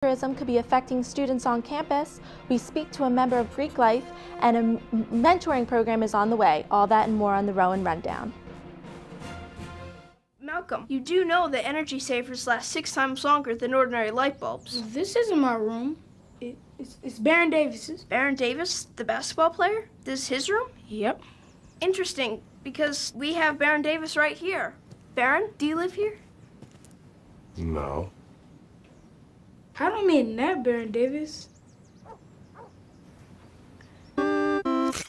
Tourism could be affecting students on campus. We speak to a member of Greek Life, and a mentoring program is on the way. All that and more on the Rowan Rundown. Malcolm, you do know that energy savers last 6 times longer than ordinary light bulbs. This isn't my room. It's Baron Davis's. Baron Davis, the basketball player? This is his room? Yep. Interesting, because we have Baron Davis right here. Baron, do you live here? No. I don't mean that, Baron Davis.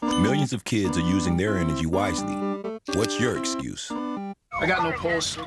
Millions of kids are using their energy wisely. What's your excuse? I got no pulse.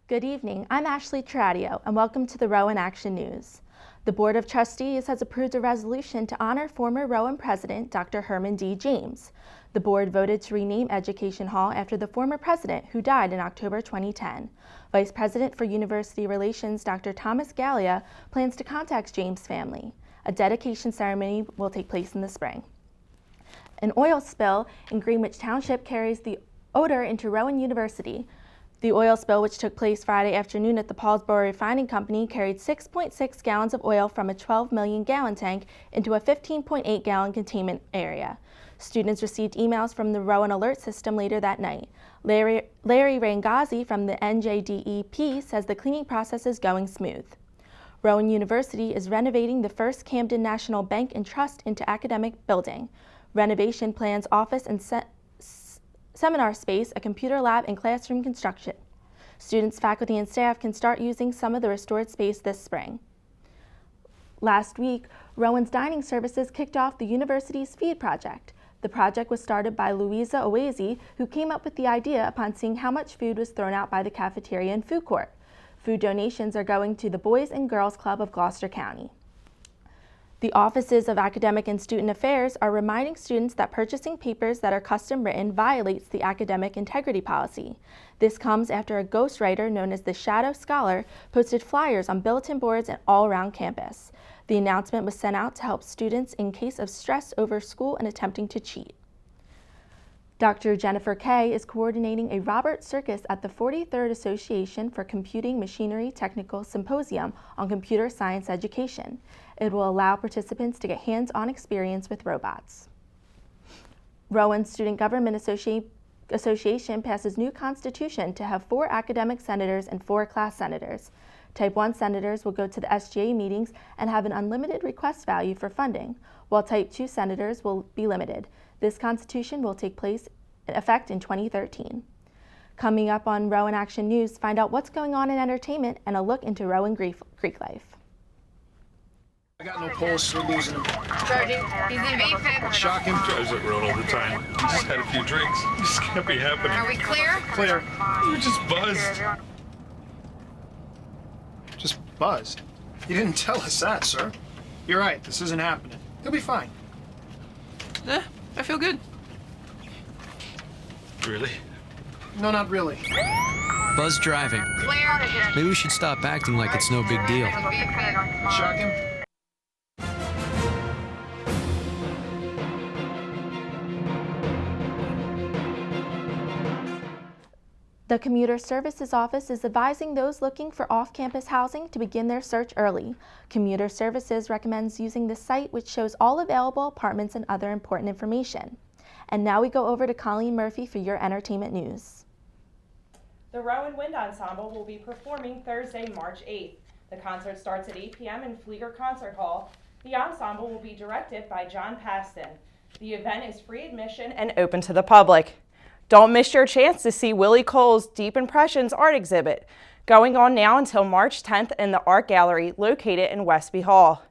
Good evening, I'm Ashley Tradio, and welcome to the Rowan Action News. The Board of Trustees has approved a resolution to honor former Rowan President Dr. Herman D. James. The board voted to rename Education Hall after the former president, who died in October 2010. Vice President for University Relations Dr. Thomas Gallia plans to contact James' family. A dedication ceremony will take place in the spring. An oil spill in Greenwich Township carries the odor into Rowan University. The oil spill, which took place Friday afternoon at the Paulsboro Refining Company, carried 6.6 gallons of oil from a 12 million gallon tank into a 15.8 gallon containment area. Students received emails from the Rowan Alert System later that night. Larry Rangazzi from the NJDEP says the cleaning process is going smooth. Rowan University is renovating the first Camden National Bank and Trust into academic building. Renovation plans office and seminar space, a computer lab, and classroom construction. Students, faculty, and staff can start using some of the restored space this spring. Last week, Rowan's Dining Services kicked off the university's Feed Project. The project was started by Louisa Owazy, who came up with the idea upon seeing how much food was thrown out by the cafeteria and food court. Food donations are going to the Boys and Girls Club of Gloucester County. The Offices of Academic and Student Affairs are reminding students that purchasing papers that are custom written violates the academic integrity policy. This comes after a ghostwriter known as the Shadow Scholar posted flyers on bulletin boards and all around campus. The announcement was sent out to help students in case of stress over school and attempting to cheat. Dr. Jennifer Kay is coordinating a Robert Circus at the 43rd Association for Computing Machinery Technical Symposium on Computer Science Education. It will allow participants to get hands-on experience with robots. Rowan Student Government Association passes new constitution to have 4 academic senators and 4 class senators. Type 1 senators will go to the SGA meetings and have an unlimited request value for funding, while Type 2 senators will be limited. This constitution will take effect in 2013. Coming up on Rowan Action News, find out what's going on in entertainment and a look into Rowan Greek life. I got no pulse. We're losing him. Sergeant, he's in VFib. Shock him. Drives it road all the time. We just had a few drinks. This can't be happening. Are we clear? Clear. We're just buzzed. Just buzzed. You didn't tell us that, sir. You're right. This isn't happening. He'll be fine. I feel good. Really? No, not really. Buzz driving. Clear. Maybe we should stop acting like it's no big deal. VFib. Shock him. The Commuter Services Office is advising those looking for off-campus housing to begin their search early. Commuter Services recommends using the site, which shows all available apartments and other important information. And now we go over to Colleen Murphy for your entertainment news. The Rowan Wind Ensemble will be performing Thursday, March 8th. The concert starts at 8 p.m. in Flieger Concert Hall. The ensemble will be directed by John Paston. The event is free admission and open to the public. Don't miss your chance to see Willie Cole's Deep Impressions art exhibit, going on now until March 10th in the Art Gallery located in Westby Hall.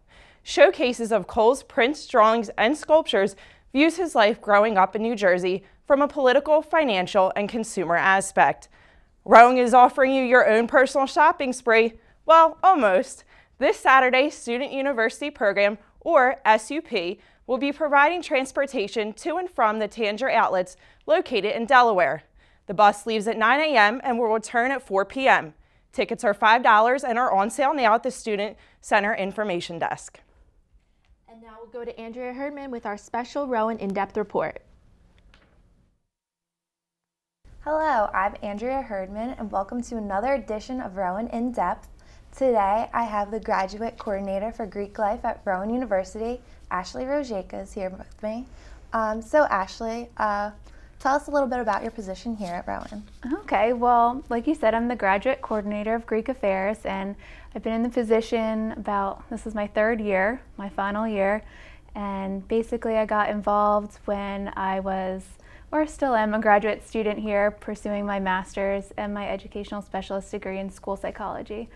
Showcases of Cole's prints, drawings, and sculptures views his life growing up in New Jersey from a political, financial, and consumer aspect. Rowan is offering you your own personal shopping spree, well, almost. This Saturday, Student University Program, or SUP, will be providing transportation to and from the Tanger outlets located in Delaware. The bus leaves at 9 a.m. and will return at 4 p.m. Tickets are $5 and are on sale now at the Student Center Information Desk. And now we'll go to Andrea Herdman with our special Rowan in-depth report. Hello, I'm Andrea Herdman, and welcome to another edition of Rowan In Depth. Today, I have the graduate coordinator for Greek life at Rowan University, Ashley Rojeka, is here with me. So Ashley, tell us a little bit about your position here at Rowan. Okay, well, like you said, I'm the graduate coordinator of Greek affairs, and I've been in the position this is my third year, my final year, and basically I got involved when I was, or still am, a graduate student here pursuing my master's and my educational specialist degree in school psychology.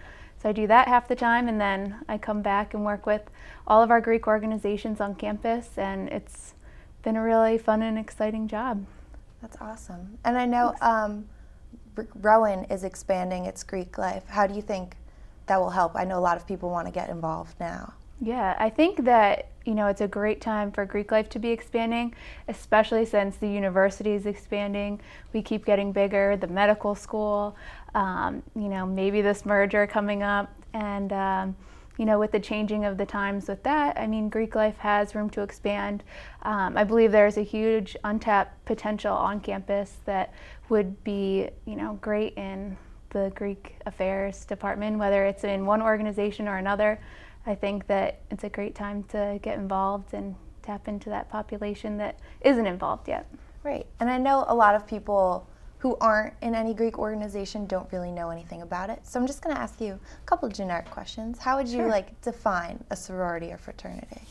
So I do that half the time, and then I come back and work with all of our Greek organizations on campus, and it's been a really fun and exciting job. That's awesome. And I know Rowan is expanding its Greek life. How do you think that will help? I know a lot of people want to get involved now. Yeah, I think that, it's a great time for Greek life to be expanding, especially since the university is expanding. We keep getting bigger, the medical school, maybe this merger coming up, and with the changing of the times with that, Greek life has room to expand. I believe there's a huge untapped potential on campus that would be, great in the Greek affairs department, whether it's in one organization or another. I think that it's a great time to get involved and tap into that population that isn't involved yet. Right, and I know a lot of people who aren't in any Greek organization don't really know anything about it. So I'm just going to ask you a couple of generic questions. How would you define a sorority or fraternity?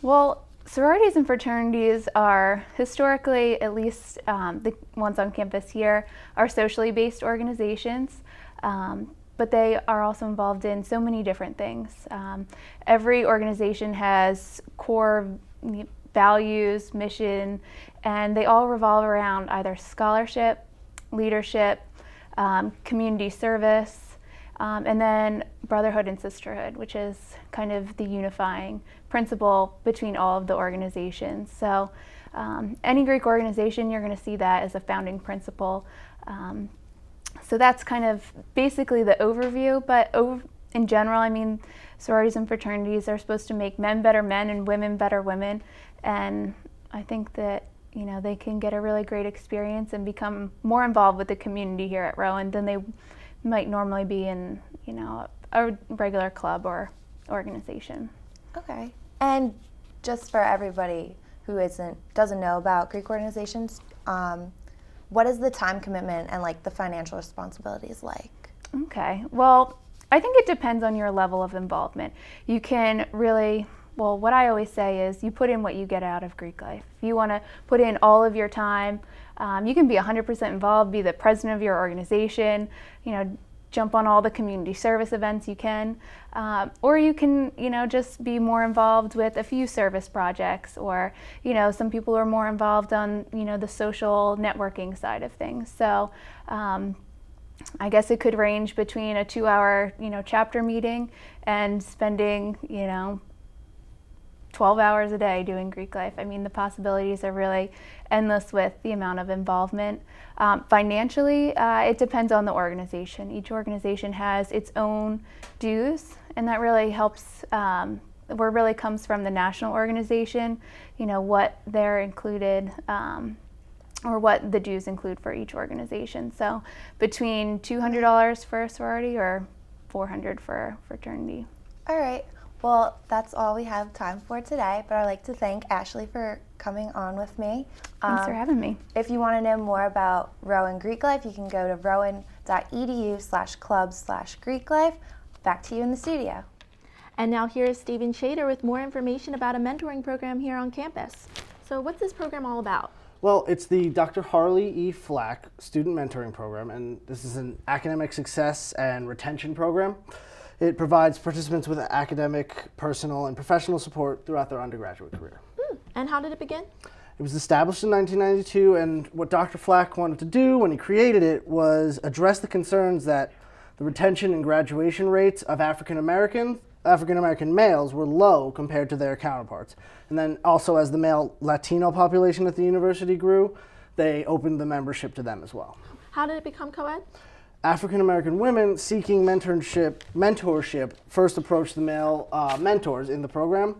Well, sororities and fraternities are historically, at least the ones on campus here, are socially based organizations. But they are also involved in so many different things. Every organization has core values, mission, and they all revolve around either scholarship, leadership, community service, and then brotherhood and sisterhood, which is kind of the unifying principle between all of the organizations. So any Greek organization, you're going to see that as a founding principle. So that's kind of basically the overview, but in general, sororities and fraternities are supposed to make men better men and women better women, and I think that they can get a really great experience and become more involved with the community here at Rowan than they might normally be in a regular club or organization. Okay, and just for everybody who doesn't know about Greek organizations, what is the time commitment and the financial responsibilities like? Okay, well, I think it depends on your level of involvement. You can really, what I always say is you put in what you get out of Greek life. If you want to put in all of your time, you can be 100% involved, be the president of your organization, jump on all the community service events you can, or you can, just be more involved with a few service projects, or, some people are more involved on, the social networking side of things. So I guess it could range between a 2-hour, chapter meeting and spending, 12 hours a day doing Greek life. The possibilities are really endless with the amount of involvement. Financially, it depends on the organization. Each organization has its own dues, and that really helps, where it really comes from the national organization, what they're included, or what the dues include for each organization. So between $200 for a sorority or $400 for a fraternity. All right. Well, that's all we have time for today, but I'd like to thank Ashley for coming on with me. Thanks for having me. If you want to know more about Rowan Greek Life, you can go to rowan.edu/club/Greek Life. Back to you in the studio. And now here is Stephen Shader with more information about a mentoring program here on campus. So what's this program all about? Well, it's the Dr. Harley E. Flack Student Mentoring Program, and this is an academic success and retention program. It provides participants with academic, personal, and professional support throughout their undergraduate career. And how did it begin? It was established in 1992, and what Dr. Flack wanted to do when he created it was address the concerns that the retention and graduation rates of African American males were low compared to their counterparts. And then also, as the male Latino population at the university grew, they opened the membership to them as well. How did it become co-ed? African American women seeking mentorship first approached the male mentors in the program,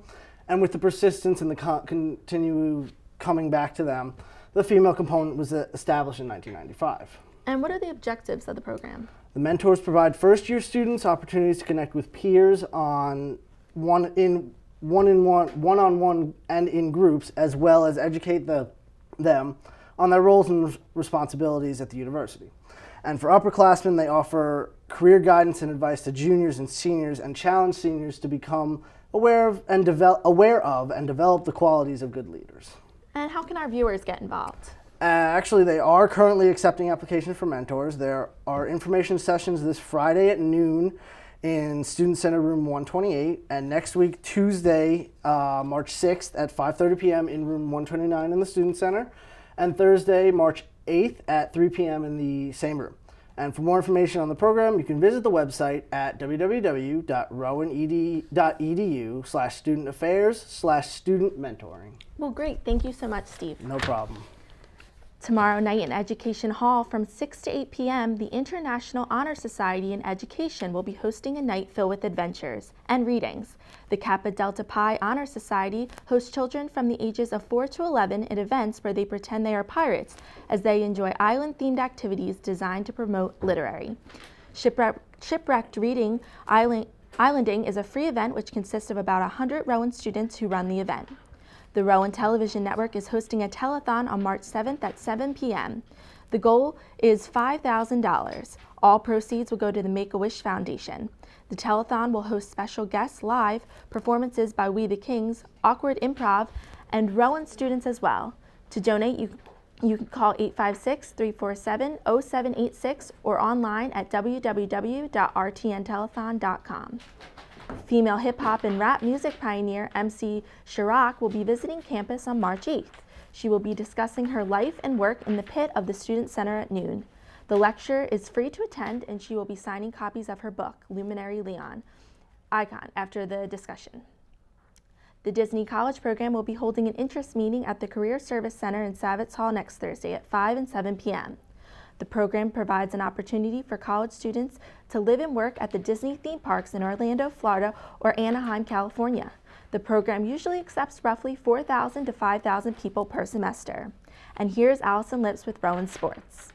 And with the persistence and the continue coming back to them, the female component was established in 1995. And what are the objectives of the program? The mentors provide first-year students opportunities to connect with peers on one-on-one and in groups, as well as educate them on their roles and responsibilities at the university. And for upperclassmen, they offer career guidance and advice to juniors and seniors, and challenge seniors to become aware of and develop the qualities of good leaders. And how can our viewers get involved? Actually, they are currently accepting applications for mentors. There are information sessions this Friday at noon in Student Center Room 128, and next week, Tuesday, March 6th at 5:30 p.m. in Room 129 in the Student Center, and Thursday, March 8th at 3 p.m. in the same room. And for more information on the program, you can visit the website at www.rowanedu.edu/student-affairs/student mentoring. Well, great. Thank you so much, Steve. No problem. Tomorrow night in Education Hall from 6 to 8 p.m., the International Honor Society in Education will be hosting a night filled with adventures and readings. The Kappa Delta Pi Honor Society hosts children from the ages of 4 to 11 in events where they pretend they are pirates as they enjoy island-themed activities designed to promote literary. Shipwrecked Reading Islanding is a free event which consists of about 100 Rowan students who run the event. The Rowan Television Network is hosting a telethon on March 7th at 7 p.m. The goal is $5,000. All proceeds will go to the Make-A-Wish Foundation. The telethon will host special guests live, performances by We the Kings, Awkward Improv, and Rowan students as well. To donate, you can call 856-347-0786 or online at www.rtntelethon.com. Female hip-hop and rap music pioneer MC Chirac will be visiting campus on March 8th. She will be discussing her life and work in the pit of the Student Center at noon. The lecture is free to attend, and she will be signing copies of her book, Luminary Leon, Icon, after the discussion. The Disney College program will be holding an interest meeting at the Career Service Center in Savitz Hall next Thursday at 5 and 7 p.m. The program provides an opportunity for college students to live and work at the Disney theme parks in Orlando, Florida, or Anaheim, California. The program usually accepts roughly 4,000 to 5,000 people per semester. And here's Allison Lips with Rowan Sports.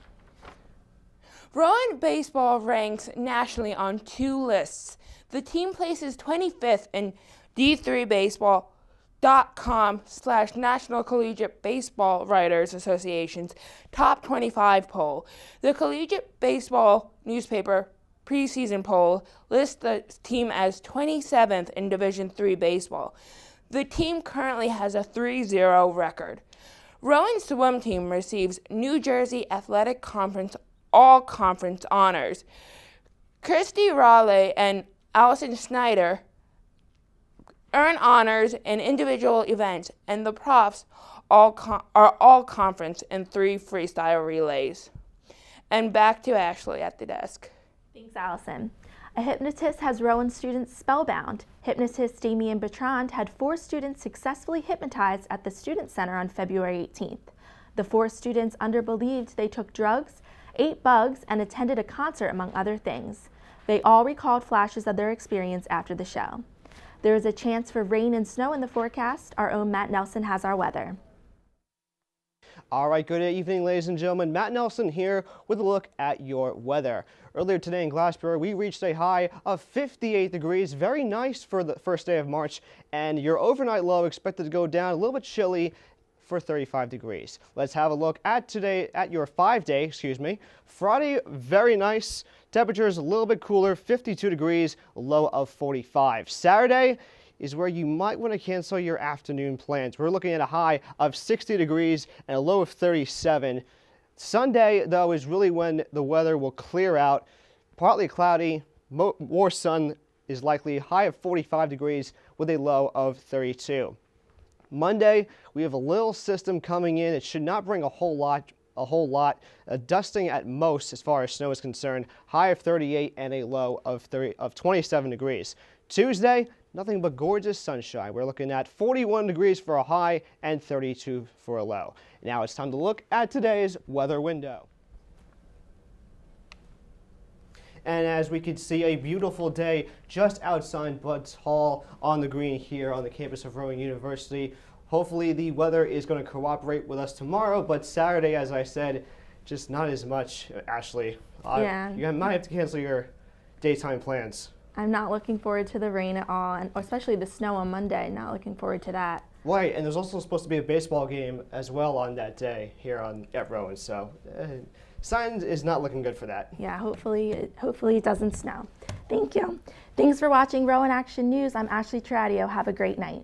Rowan baseball ranks nationally on 2 lists. The team places 25th in D3 Baseball.com/National Collegiate Baseball Writers Association's Top 25 poll. The Collegiate Baseball newspaper preseason poll lists the team as 27th in Division III baseball. The team currently has a 3-0 record. Rowan's swim team receives New Jersey Athletic Conference All-Conference honors. Christy Raleigh and Allison Snyder earn honors in individual events, and the profs are all conference in 3 freestyle relays. And back to Ashley at the desk. Thanks, Allison. A hypnotist has Rowan students spellbound. Hypnotist Damien Bertrand had 4 students successfully hypnotized at the Student Center on February 18th. The 4 students underbelieved they took drugs, ate bugs, and attended a concert, among other things. They all recalled flashes of their experience after the show. There is a chance for rain and snow in the forecast. Our own Matt Nelson has our weather. All right, good evening, ladies and gentlemen. Matt Nelson here with a look at your weather. Earlier today in Glassboro, we reached a high of 58 degrees. Very nice for the first day of March, and your overnight low expected to go down a little bit chilly for 35 degrees. Let's have a look at today, at your 5-day, Friday, very nice. Temperatures a little bit cooler, 52 degrees, low of 45. Saturday is where you might want to cancel your afternoon plans. We're looking at a high of 60 degrees and a low of 37. Sunday, though, is really when the weather will clear out. Partly cloudy, more sun is likely, high of 45 degrees with a low of 32. Monday, we have a little system coming in. It should not bring a whole lot, dusting at most as far as snow is concerned, high of 38 and a low of 27 degrees. Tuesday, nothing but gorgeous sunshine. We're looking at 41 degrees for a high and 32 for a low. Now it's time to look at today's weather window. And as we could see, a beautiful day just outside Bud's Hall on the green here on the campus of Rowan University. Hopefully the weather is going to cooperate with us tomorrow, but Saturday, as I said, just not as much. Ashley, Yeah. you might have to cancel your daytime plans. I'm not looking forward to the rain at all, and especially the snow on Monday. Not looking forward to that. Right, and there's also supposed to be a baseball game as well on that day here at Rowan, so sign is not looking good for that. Yeah, hopefully it doesn't snow. Thank you. Thanks for watching Rowan Action News. I'm Ashley Tradio. Have a great night.